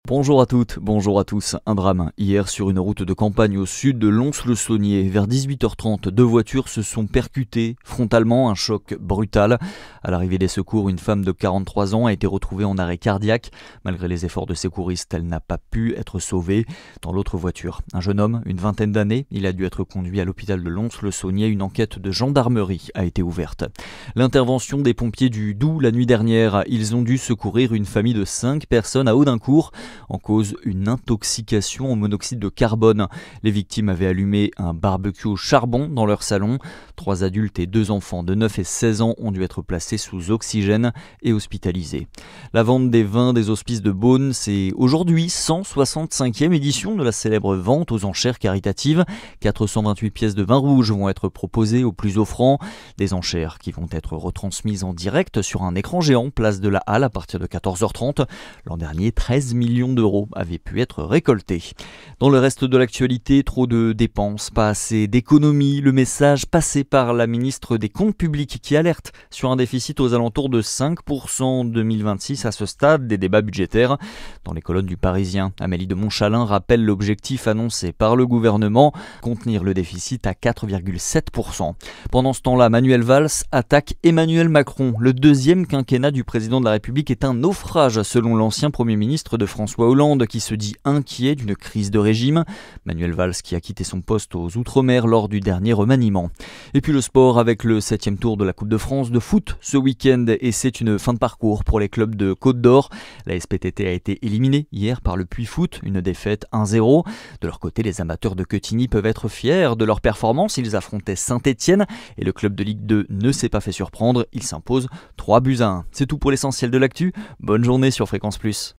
Bonjour à toutes, bonjour à tous. Un drame hier sur une route de campagne au sud de Lons-le-Saunier. Vers 18h30, deux voitures se sont percutées frontalement, un choc brutal. À l'arrivée des secours, une femme de 43 ans a été retrouvée en arrêt cardiaque. Malgré les efforts de secouristes, elle n'a pas pu être sauvée. Dans l'autre voiture, un jeune homme, une vingtaine d'années, il a dû être conduit à l'hôpital de Lons-le-Saunier. Une enquête de gendarmerie a été ouverte. L'intervention des pompiers du Doubs la nuit dernière, ils ont dû secourir une famille de 5 personnes à Audincourt. En cause, une intoxication au monoxyde de carbone. Les victimes avaient allumé un barbecue au charbon dans leur salon. 3 adultes et 2 enfants de 9 et 16 ans ont dû être placés sous oxygène et hospitalisés. La vente des vins des hospices de Beaune, c'est aujourd'hui 165e édition de la célèbre vente aux enchères caritatives. 428 pièces de vin rouge vont être proposées aux plus offrants. Des enchères qui vont être retransmises en direct sur un écran géant, place de la Halle à partir de 14h30. L'an dernier, 13 millions d'euros avaient pu être récoltés. Dans le reste de l'actualité, trop de dépenses, pas assez d'économies. Le message passé par la ministre des Comptes publics qui alerte sur un déficit aux alentours de 5% en 2026 à ce stade des débats budgétaires. Dans les colonnes du Parisien, Amélie de Montchalin rappelle l'objectif annoncé par le gouvernement, contenir le déficit à 4,7%. Pendant ce temps-là, Manuel Valls attaque Emmanuel Macron. Le deuxième quinquennat du président de la République est un naufrage selon l'ancien Premier ministre de François Hollande qui se dit inquiet d'une crise de régime. Manuel Valls qui a quitté son poste aux Outre-mer lors du dernier remaniement. Et puis le sport avec le 7e tour de la Coupe de France de foot ce week-end et c'est une fin de parcours pour les clubs de Côte d'Or. La SPTT a été éliminée hier par le Puy Foot, une défaite 1-0. De leur côté, les amateurs de Quetigny peuvent être fiers de leur performance. Ils affrontaient Saint-Étienne et le club de Ligue 2 ne s'est pas fait surprendre. Il s'impose 3-1. C'est tout pour l'essentiel de l'actu. Bonne journée sur Fréquence Plus.